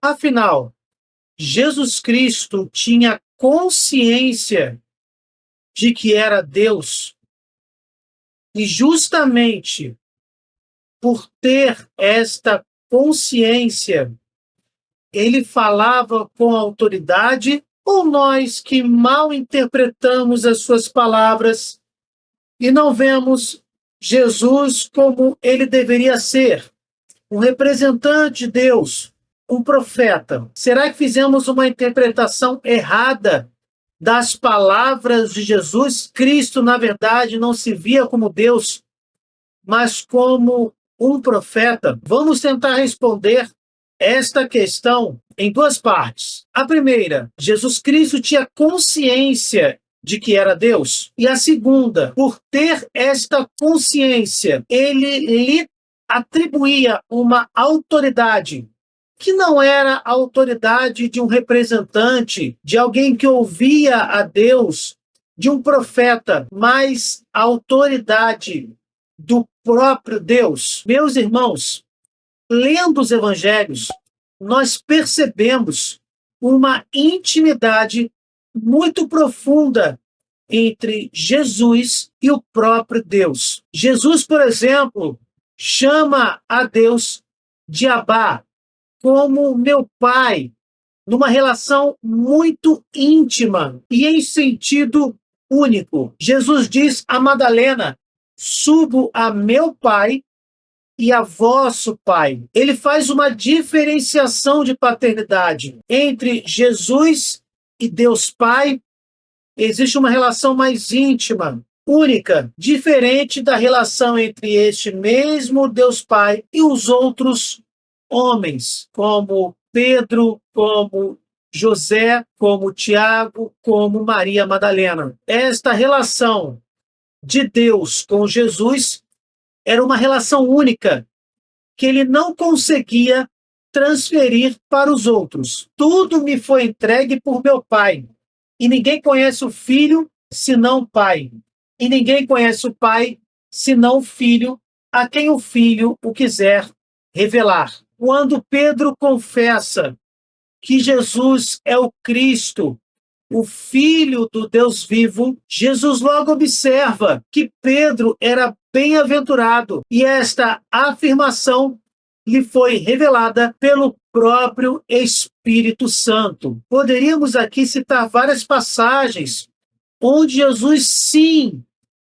Afinal, Jesus Cristo tinha consciência de que era Deus, e justamente por ter esta consciência, ele falava com autoridade, ou nós que mal interpretamos as suas palavras e não vemos Jesus como ele deveria ser, um representante de Deus, um profeta? Será que fizemos uma interpretação errada das palavras de Jesus? Cristo, na verdade, não se via como Deus, mas como um profeta. Vamos tentar responder esta questão em duas partes. A primeira, Jesus Cristo tinha consciência de que era Deus. E a segunda, por ter esta consciência, ele lhe atribuía uma autoridade que não era a autoridade de um representante, de alguém que ouvia a Deus, de um profeta, mas a autoridade do próprio Deus. Meus irmãos, lendo os evangelhos, nós percebemos uma intimidade muito profunda entre Jesus e o próprio Deus. Jesus, por exemplo, chama a Deus de Abá, como meu pai, numa relação muito íntima e em sentido único. Jesus diz a Madalena: subo a meu pai e a vosso pai. Ele faz uma diferenciação de paternidade entre Jesus e Deus Pai. Existe uma relação mais íntima, única, diferente da relação entre este mesmo Deus Pai e os outros homens, como Pedro, como José, como Tiago, como Maria Madalena. Esta relação de Deus com Jesus era uma relação única, que ele não conseguia transferir para os outros. Tudo me foi entregue por meu Pai, e ninguém conhece o Filho senão o Pai, e ninguém conhece o Pai senão o Filho, a quem o Filho o quiser revelar. Quando Pedro confessa que Jesus é o Cristo, o Filho do Deus vivo, Jesus logo observa que Pedro era bem-aventurado, e esta afirmação lhe foi revelada pelo próprio Espírito Santo. Poderíamos aqui citar várias passagens onde Jesus, sim,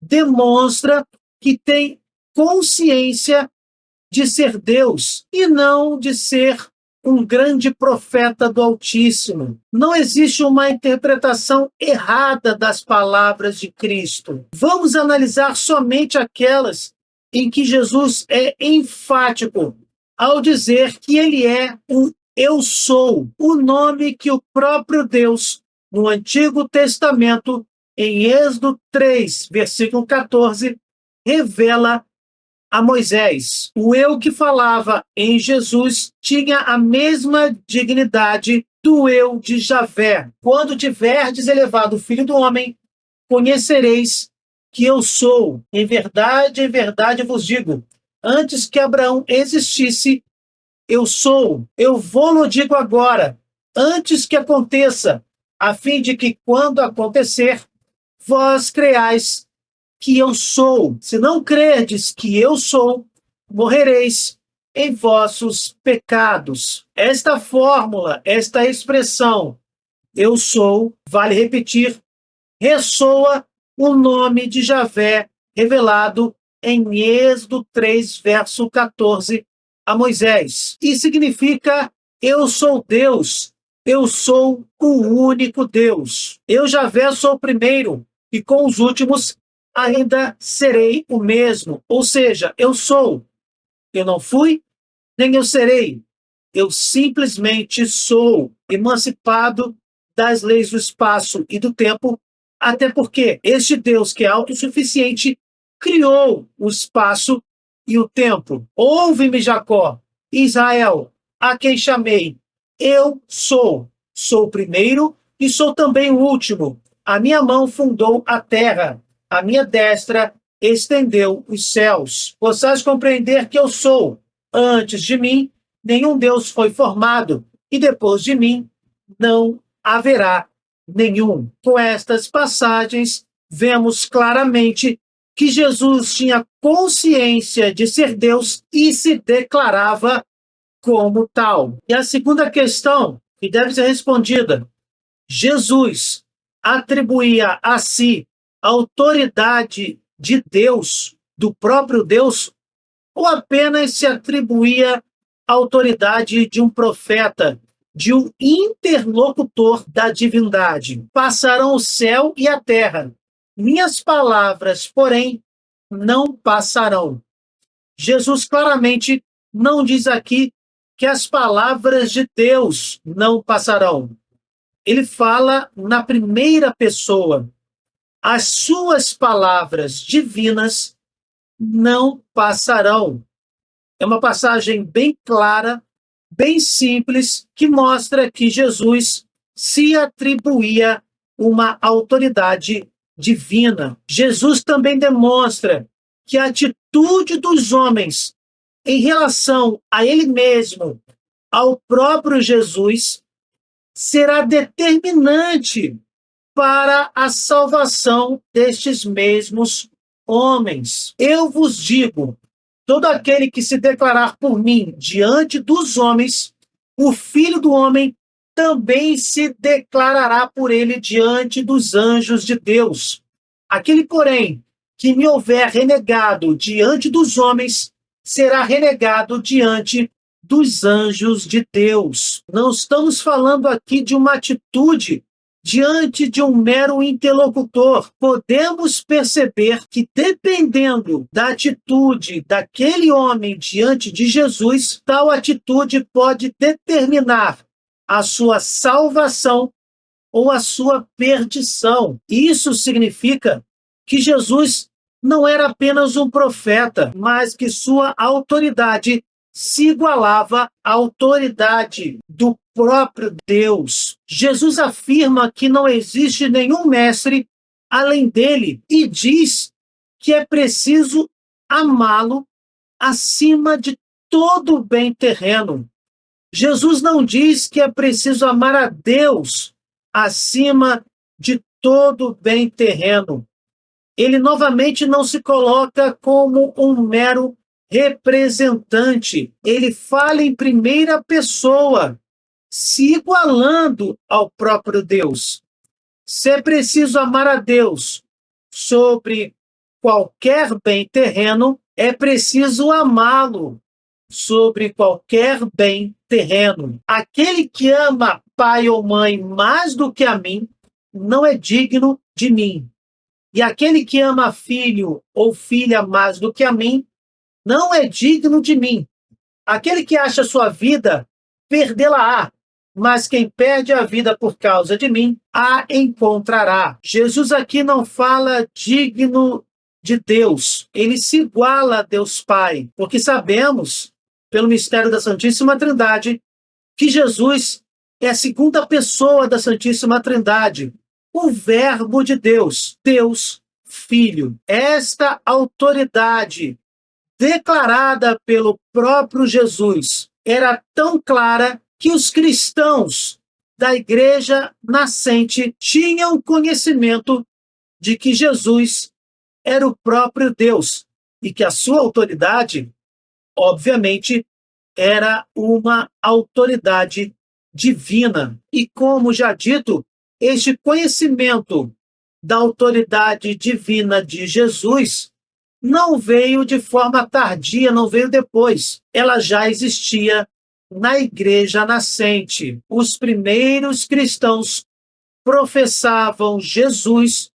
demonstra que tem consciência de ser Deus e não de ser um grande profeta do Altíssimo. Não existe uma interpretação errada das palavras de Cristo. Vamos analisar somente aquelas em que Jesus é enfático ao dizer que ele é o Eu Sou, o nome que o próprio Deus, no Antigo Testamento, em Êxodo 3, versículo 14, revela a Moisés. O eu que falava em Jesus tinha a mesma dignidade do eu de Javé. Quando tiverdes elevado o Filho do Homem, conhecereis que eu sou. Em verdade vos digo, antes que Abraão existisse, eu sou. Eu vou-lo digo agora, antes que aconteça, a fim de que, quando acontecer, vós creais que eu sou. Se não crerdes que eu sou, morrereis em vossos pecados. Esta fórmula, esta expressão, eu sou, vale repetir, ressoa o nome de Javé revelado em Êxodo 3, verso 14, a Moisés. E significa: eu sou Deus, eu sou o único Deus. Eu, Javé, sou o primeiro, e com os últimos ainda serei o mesmo. Ou seja, eu sou. Eu não fui, nem eu serei. Eu simplesmente sou, emancipado das leis do espaço e do tempo, até porque este Deus que é autossuficiente criou o espaço e o tempo. Ouve-me, Jacó, Israel, a quem chamei. Eu sou. Sou o primeiro e sou também o último. A minha mão fundou a terra. A minha destra estendeu os céus. Possais compreender que eu sou. Antes de mim, nenhum Deus foi formado, e depois de mim não haverá nenhum. Com estas passagens, vemos claramente que Jesus tinha consciência de ser Deus e se declarava como tal. E a segunda questão que deve ser respondida: Jesus atribuía a si a autoridade de Deus, do próprio Deus, ou apenas se atribuía a autoridade de um profeta, de um interlocutor da divindade? Passarão o céu e a terra, minhas palavras, porém, não passarão. Jesus claramente não diz aqui que as palavras de Deus não passarão. Ele fala na primeira pessoa. As suas palavras divinas não passarão. É uma passagem bem clara, bem simples, que mostra que Jesus se atribuía uma autoridade divina. Jesus também demonstra que a atitude dos homens em relação a ele mesmo, ao próprio Jesus, será determinante para a salvação destes mesmos homens. Eu vos digo, todo aquele que se declarar por mim diante dos homens, o Filho do Homem também se declarará por ele diante dos anjos de Deus. Aquele, porém, que me houver renegado diante dos homens, será renegado diante dos anjos de Deus. Não estamos falando aqui de uma atitude diante de um mero interlocutor. Podemos perceber que, dependendo da atitude daquele homem diante de Jesus, tal atitude pode determinar a sua salvação ou a sua perdição. Isso significa que Jesus não era apenas um profeta, mas que sua autoridade se igualava à autoridade do próprio Deus. Jesus afirma que não existe nenhum mestre além dele e diz que é preciso amá-lo acima de todo bem terreno. Jesus não diz que é preciso amar a Deus acima de todo bem terreno. Ele novamente não se coloca como um mero representante. Ele fala em primeira pessoa, se igualando ao próprio Deus. Se é preciso amar a Deus sobre qualquer bem terreno, é preciso amá-lo sobre qualquer bem terreno. Aquele que ama pai ou mãe mais do que a mim, não é digno de mim. E aquele que ama filho ou filha mais do que a mim, não é digno de mim. Aquele que acha sua vida, perdê-la-á. Mas quem perde a vida por causa de mim, a encontrará. Jesus aqui não fala digno de Deus. Ele se iguala a Deus Pai. Porque sabemos, pelo mistério da Santíssima Trindade, que Jesus é a segunda pessoa da Santíssima Trindade. O Verbo de Deus, Deus Filho. Esta autoridade declarada pelo próprio Jesus era tão clara que os cristãos da igreja nascente tinham conhecimento de que Jesus era o próprio Deus e que a sua autoridade, obviamente, era uma autoridade divina. E como já dito, este conhecimento da autoridade divina de Jesus não veio de forma tardia, não veio depois. Ela já existia na igreja nascente. Os primeiros cristãos professavam Jesus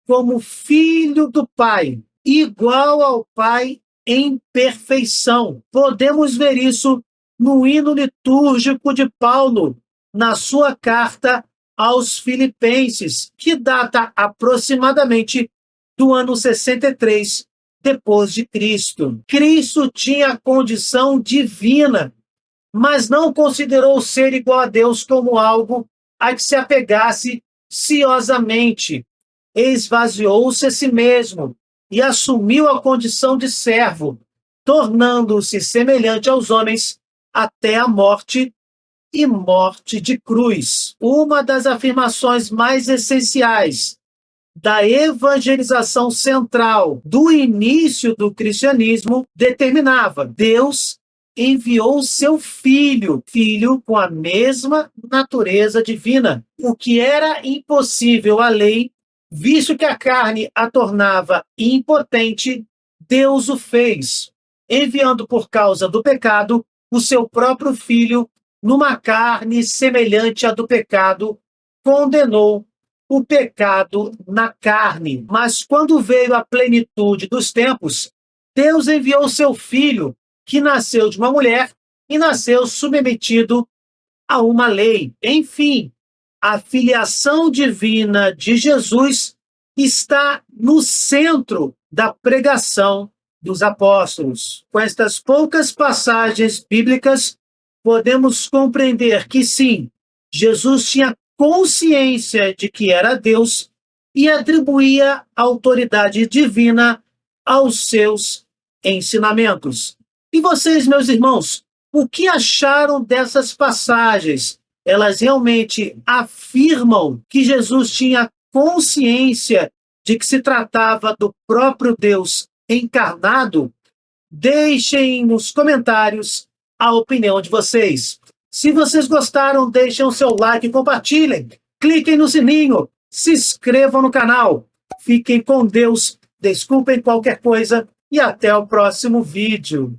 como filho do Pai, igual ao Pai em perfeição. Podemos ver isso no hino litúrgico de Paulo, na sua carta aos Filipenses, que data aproximadamente do ano 63 depois de Cristo. Cristo tinha a condição divina, mas não considerou ser igual a Deus como algo a que se apegasse ciosamente. Esvaziou-se a si mesmo e assumiu a condição de servo, tornando-se semelhante aos homens até a morte e morte de cruz. Uma das afirmações mais essenciais da evangelização central do início do cristianismo determinava: Deus enviou seu filho com a mesma natureza divina, o que era impossível à lei, visto que a carne a tornava impotente. Deus o fez, enviando por causa do pecado o seu próprio filho numa carne semelhante à do pecado, condenou o pecado na carne. Mas quando veio a plenitude dos tempos, Deus enviou seu filho, que nasceu de uma mulher e nasceu submetido a uma lei. Enfim, a filiação divina de Jesus está no centro da pregação dos apóstolos. Com estas poucas passagens bíblicas, podemos compreender que sim, Jesus tinha consciência de que era Deus e atribuía autoridade divina aos seus ensinamentos. E vocês, meus irmãos, o que acharam dessas passagens? Elas realmente afirmam que Jesus tinha consciência de que se tratava do próprio Deus encarnado? Deixem nos comentários a opinião de vocês. Se vocês gostaram, deixem o seu like e compartilhem. Cliquem no sininho, se inscrevam no canal. Fiquem com Deus, desculpem qualquer coisa e até o próximo vídeo.